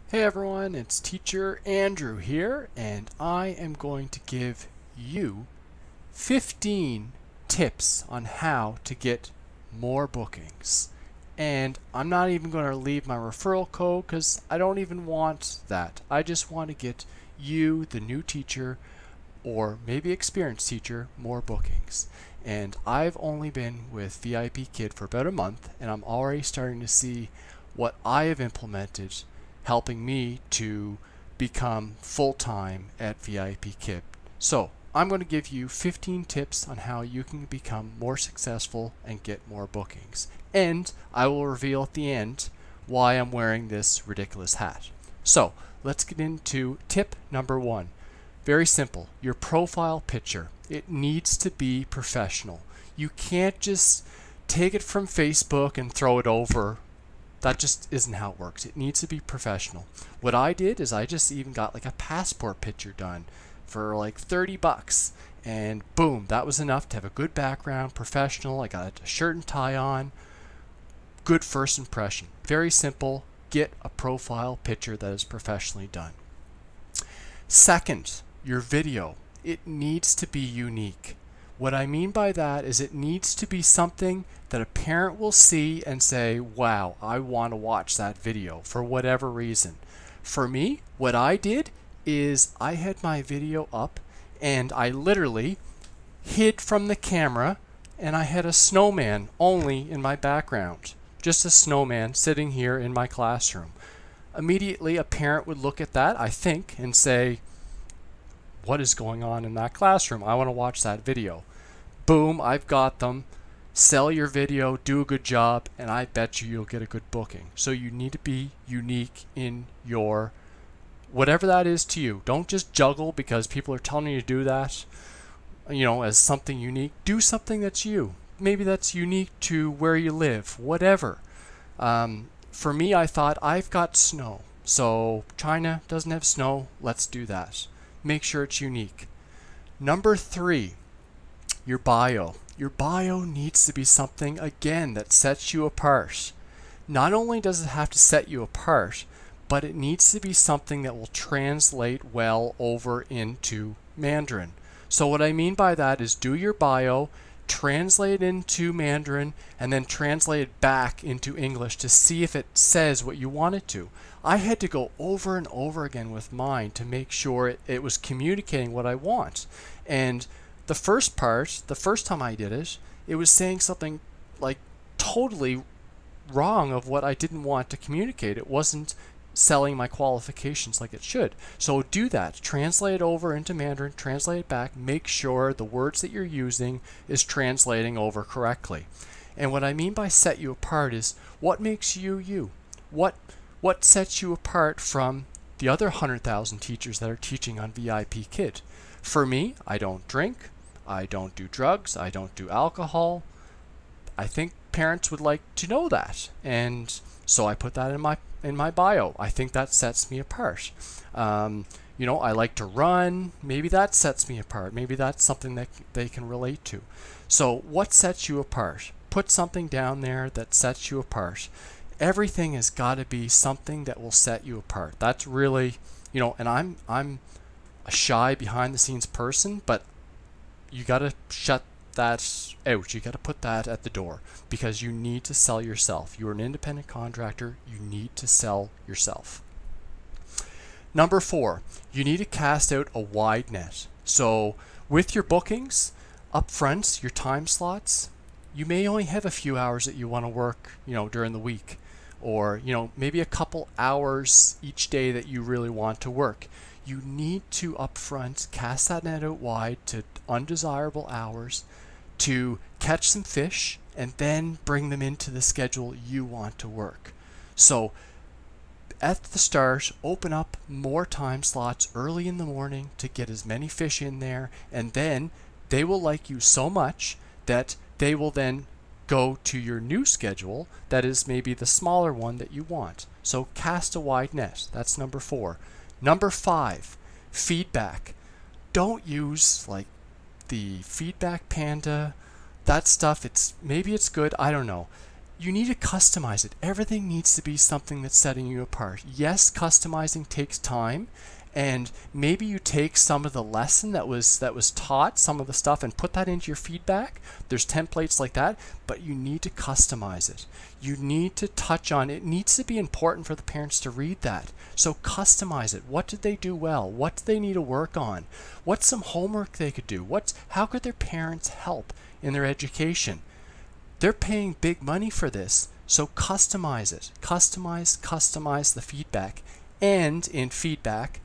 Hey everyone, it's Teacher Andrew here, and I am going to give you 15 tips on how to get more bookings. And I'm not even going to leave my referral code because I don't even want that. I just want to get you, the new teacher, or maybe experienced teacher, more bookings. And I've only been with VIP Kid for about a month, and I'm already starting to see what I have implemented helping me to become full-time at VIP Kid. So I'm going to give you 15 tips on how you can become more successful and get more bookings. And I will reveal at the end why I'm wearing this ridiculous hat. So let's get into tip number 1. Very simple. Your profile picture. It needs to be professional. You can't just take it from Facebook and throw it over. That just isn't how it works. It needs to be professional. What I did is I just even got like a passport picture done for like 30 bucks. And boom, that was enough to have a good background, professional. I got a shirt and tie on. Good first impression. Very simple. Get a profile picture that is professionally done. Second, your video. It needs to be unique. What I mean by that is it needs to be something that a parent will see and say, wow, I want to watch that video for whatever reason. For me, what I did is I had my video up and I literally hid from the camera and I had a snowman only in my background. Just a snowman sitting here in my classroom. Immediately a parent would look at that, I think, and say, what is going on in that classroom? I want to watch that video. Boom, I've got them. Sell your video, do a good job, and I bet you'll get a good booking. So you need to be unique in your, whatever that is to you. Don't just juggle because people are telling you to do that, as something unique. Do something that's you. Maybe that's unique to where you live, whatever. For me, I thought I've got snow. So China doesn't have snow, let's do that. Make sure it's unique. Number 3, your bio. Your bio needs to be something, again, that sets you apart. Not only does it have to set you apart, but it needs to be something that will translate well over into Mandarin. So what I mean by that is do your bio, translate into Mandarin, and then translate it back into English to see if it says what you want it to. I had to go over and over again with mine to make sure it was communicating what I want. And the first part, the first time I did it, it was saying something like totally wrong of what I didn't want to communicate. It wasn't selling my qualifications like it should. So do that. Translate it over into Mandarin, translate it back, make sure the words that you're using is translating over correctly. And what I mean by set you apart is what makes you you? What sets you apart from the other 100,000 teachers that are teaching on VIP Kid? For me, I don't drink, I don't do drugs, I don't do alcohol. I think parents would like to know that, and so I put that in my bio. I think that sets me apart. I like to run. Maybe that sets me apart. Maybe that's something that they can relate to. So what sets you apart? Put something down there that sets you apart. Everything has got to be something that will set you apart. That's really, and I'm a shy behind the scenes person, but you got to shut that out. You got to put that at the door because you need to sell yourself. You're an independent contractor. You need to sell yourself. Number 4, you need to cast out a wide net. So with your bookings, up front, your time slots, you may only have a few hours that you want to work, during the week, or, maybe a couple hours each day that you really want to work. You need to upfront cast that net out wide to undesirable hours to catch some fish and then bring them into the schedule you want to work. So at the start, open up more time slots early in the morning to get as many fish in there, and then they will like you so much that they will then go to your new schedule that is maybe the smaller one that you want. So cast a wide net. That's number 4. Number 5, feedback. Don't use like the Feedback Panda, that stuff. Maybe it's good, I don't know. you need to customize it. Everything needs to be something that's setting you apart. Yes, customizing takes time, and maybe you take some of the lesson that was taught, some of the stuff, and put that into your feedback. There's templates like that, but you need to customize it. You need to touch on it. It needs to be important for the parents to read that. So customize it. What did they do well? What do they need to work on? What's some homework they could do? How could their parents help in their education? They're paying big money for this, so customize it. Customize the feedback. And in feedback,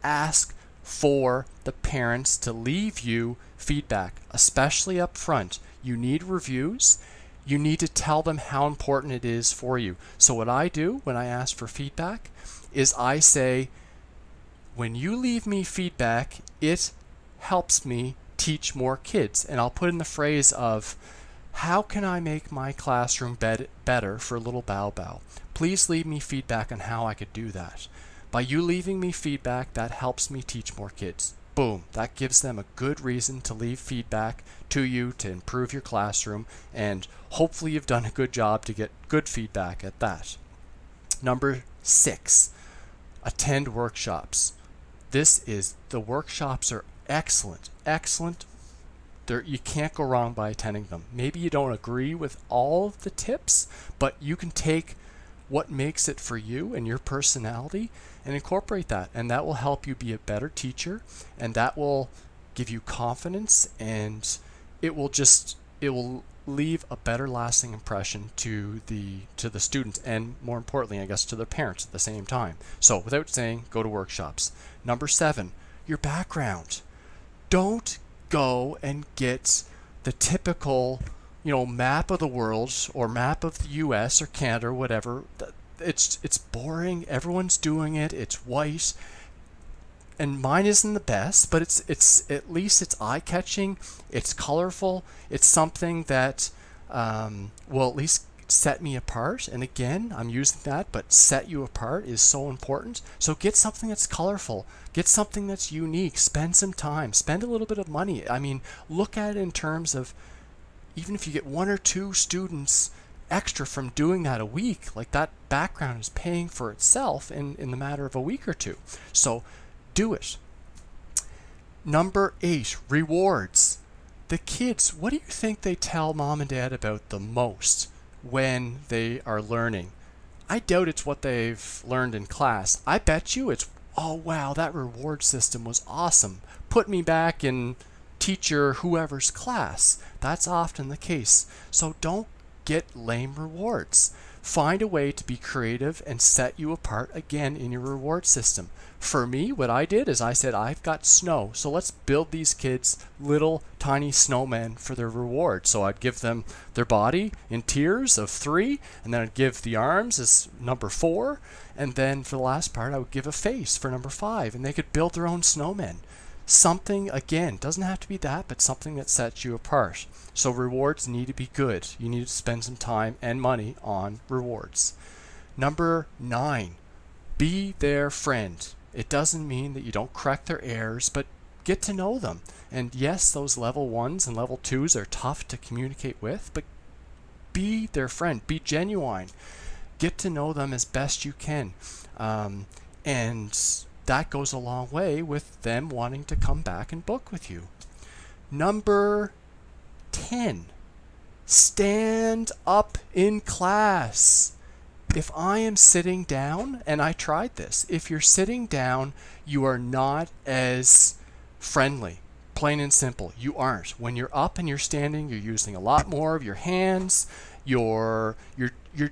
ask for the parents to leave you feedback, especially up front. You need reviews. You need to tell them how important it is for you. So what I do when I ask for feedback is I say, when you leave me feedback, it helps me teach more kids. And I'll put in the phrase of, how can I make my classroom better for little Bao Bao? Please leave me feedback on how I could do that. By you leaving me feedback, that helps me teach more kids. Boom, that gives them a good reason to leave feedback to you to improve your classroom, and hopefully you've done a good job to get good feedback at that. Number 6, attend workshops. The workshops are excellent. You can't go wrong by attending them. Maybe you don't agree with all of the tips, but you can take what makes it for you and your personality and incorporate that, and that will help you be a better teacher, and that will give you confidence, and it will leave a better lasting impression to the students, and more importantly, I guess, to their parents at the same time. So without saying, go to workshops. Number 7, your background. Don't go and get the typical, map of the world or map of the US or Canada or whatever. It's boring. Everyone's doing it. It's white, and mine isn't the best, but it's at least it's eye-catching. It's colorful. It's something that will at least set me apart. And again, I'm using that, but set you apart is so important. So get something that's colorful. Get something that's unique. Spend some time. Spend a little bit of money. I mean, look at it in terms of, even if you get 1 or 2 students extra from doing that a week, like that background is paying for itself in the matter of a week or 2. So do it. Number 8, rewards. The kids, what do you think they tell mom and dad about the most when they are learning? I doubt it's what they've learned in class. I bet you it's, oh wow, that reward system was awesome. Put me back in teacher whoever's class. That's often the case. So don't get lame rewards. Find a way to be creative and set you apart again in your reward system. For me, what I did is I said, I've got snow, so let's build these kids little tiny snowmen for their reward. So I'd give them their body in tiers of 3, and then I'd give the arms as number 4, and then for the last part I would give a face for number 5, and they could build their own snowmen. Something, again, doesn't have to be that, but something that sets you apart. So rewards need to be good. You need to spend some time and money on rewards. Number 9, be their friend. It doesn't mean that you don't correct their errors, but get to know them. And yes, those level 1s and level 2s are tough to communicate with, but be their friend. Be genuine. Get to know them as best you can. And that goes a long way with them wanting to come back and book with you. Number 10, stand up in class. If I am sitting down, and I tried this, if you're sitting down, you are not as friendly. Plain and simple, you aren't. When you're up and you're standing, you're using a lot more of your hands. You're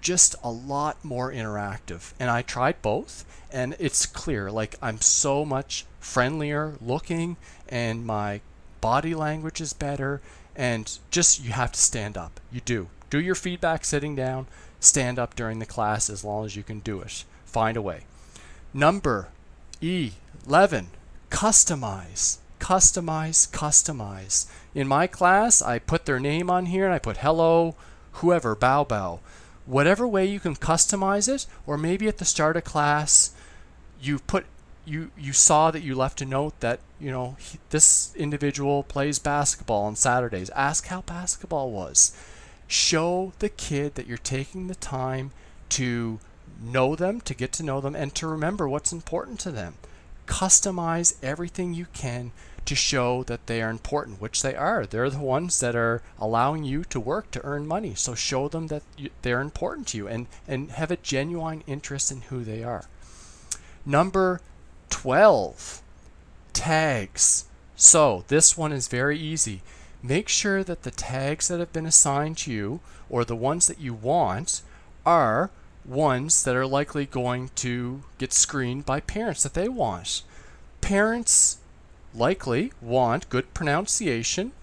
just a lot more interactive. And I tried both, and it's clear, like, I'm so much friendlier looking, and my body language is better, and just, you have to stand up. You do your feedback sitting down. Stand up during the class as long as you can do it. Find a way. Number 11, customize. Customize. In my class, I put their name on here, and I put hello, whoever, Bao Bao. Whatever way you can customize it, or maybe at the start of class, you saw that you left a note that, this individual plays basketball on Saturdays. Ask how basketball was. Show the kid that you're taking the time to know them, to get to know them, and to remember what's important to them. Customize everything you can to show that they are important, which they are. They're the ones that are allowing you to work to earn money. So show them that they're important to you, and have a genuine interest in who they are. Number 12, tags. So this one is very easy. Make sure that the tags that have been assigned to you, or the ones that you want, are ones that are likely going to get screened by parents that they want. Parents likely want good pronunciation,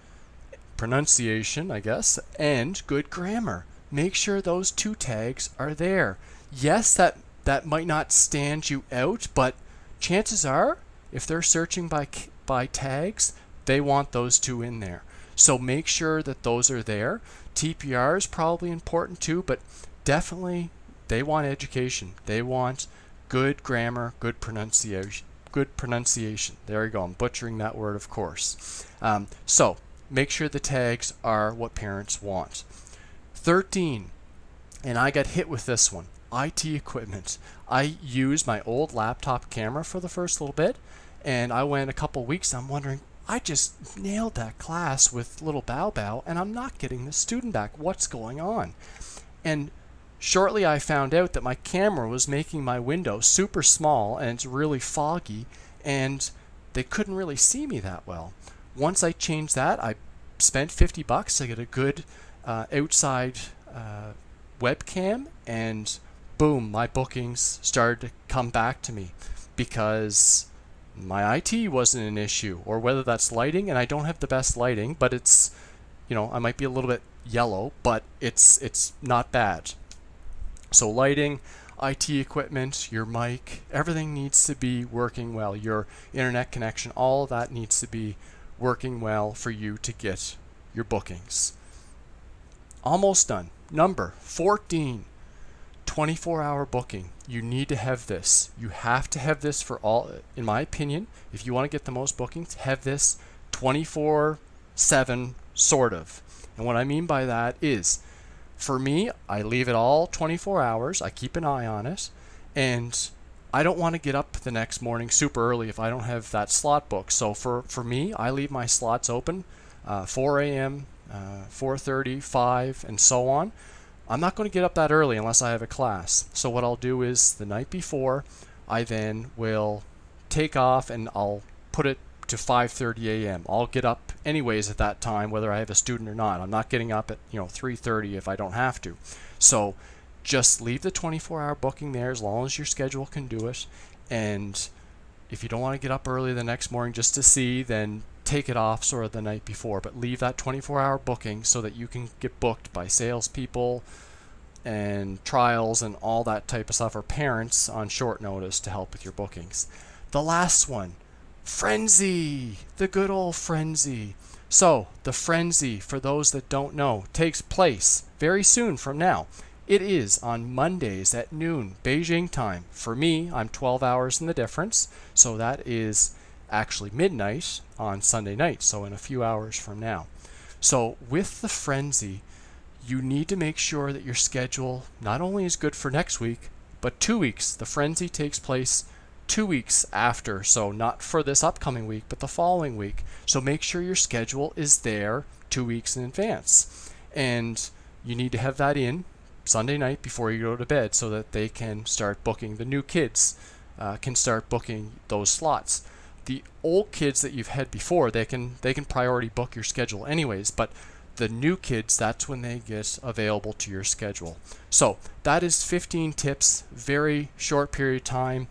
I guess, and good grammar. Make sure those two tags are there. Yes, that might not stand you out, but chances are, if they're searching by tags, they want those two in there. So make sure that those are there. TPR is probably important too, but definitely they want education. They want good grammar, good pronunciation. There you go. I'm butchering that word, of course. So make sure the tags are what parents want. 13, and I got hit with this one. IT equipment. I used my old laptop camera for the first little bit, and I went a couple weeks. I'm wondering, I just nailed that class with little Bao Bao, and I'm not getting the student back. What's going on? And shortly I found out that my camera was making my window super small, and it's really foggy, and they couldn't really see me that well. Once I changed that, I spent $50 to get a good outside webcam, and boom, my bookings started to come back to me because my IT wasn't an issue, or whether that's lighting, and I don't have the best lighting, but it's, you know, I might be a little bit yellow, but it's not bad. So lighting, IT equipment, your mic, everything needs to be working well. Your internet connection, all of that needs to be working well for you to get your bookings. Almost done. Number 14, 24-hour booking. You need to have this. You have to have this for all, in my opinion, if you want to get the most bookings, have this 24/7 sort of. And what I mean by that is, for me, I leave it all 24 hours. I keep an eye on it, and I don't want to get up the next morning super early if I don't have that slot booked. So for me, I leave my slots open 4 a.m., 4:30, 5, and so on. I'm not going to get up that early unless I have a class. So what I'll do is the night before, I then will take off and I'll put it to 5:30 a.m. I'll get up anyways at that time, whether I have a student or not. I'm not getting up at 3:30 if I don't have to. So just leave the 24-hour booking there as long as your schedule can do it. And if you don't want to get up early the next morning just to see, then take it off sort of the night before. But leave that 24-hour booking so that you can get booked by salespeople and trials and all that type of stuff, or parents on short notice to help with your bookings. The last one, Frenzy, the good old Frenzy. So the Frenzy, for those that don't know, takes place very soon from now. It is on Mondays at noon, Beijing time. For me, I'm 12 hours in the difference, so that is actually midnight on Sunday night, so in a few hours from now. So with the Frenzy, you need to make sure that your schedule not only is good for next week, but 2 weeks. The Frenzy takes place 2 weeks after, so not for this upcoming week, but the following week. So make sure your schedule is there 2 weeks in advance. And you need to have that in Sunday night before you go to bed so that they can start booking. The new kids can start booking those slots. The old kids that you've had before, they can priority book your schedule anyways, but the new kids, that's when they get available to your schedule. So that is 15 tips, very short period of time.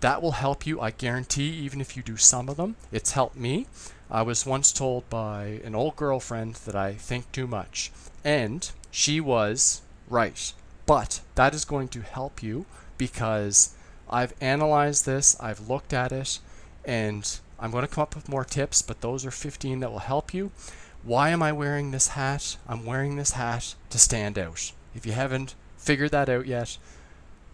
That will help you, I guarantee, even if you do some of them. It's helped me. I was once told by an old girlfriend that I think too much, and she was right. But that is going to help you because I've analyzed this, I've looked at it, and I'm going to come up with more tips, but those are 15 that will help you. Why am I wearing this hat? I'm wearing this hat to stand out. If you haven't figured that out yet,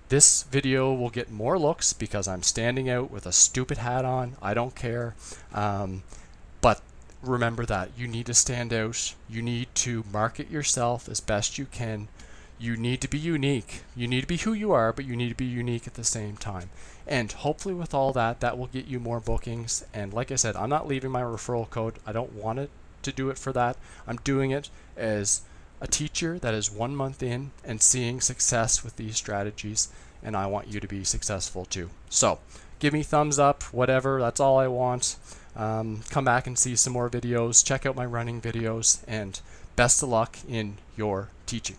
this video will get more looks because I'm standing out with a stupid hat on. I don't care. But remember that you need to stand out. You need to market yourself as best you can. You need to be unique. You need to be who you are, but you need to be unique at the same time. And hopefully with all that, that will get you more bookings. And like I said, I'm not leaving my referral code. I don't want it to do it for that. I'm doing it as a teacher that is 1 month in and seeing success with these strategies, and I want you to be successful too. So give me thumbs up, whatever, that's all I want. Come back and see some more videos, check out my running videos, and best of luck in your teaching.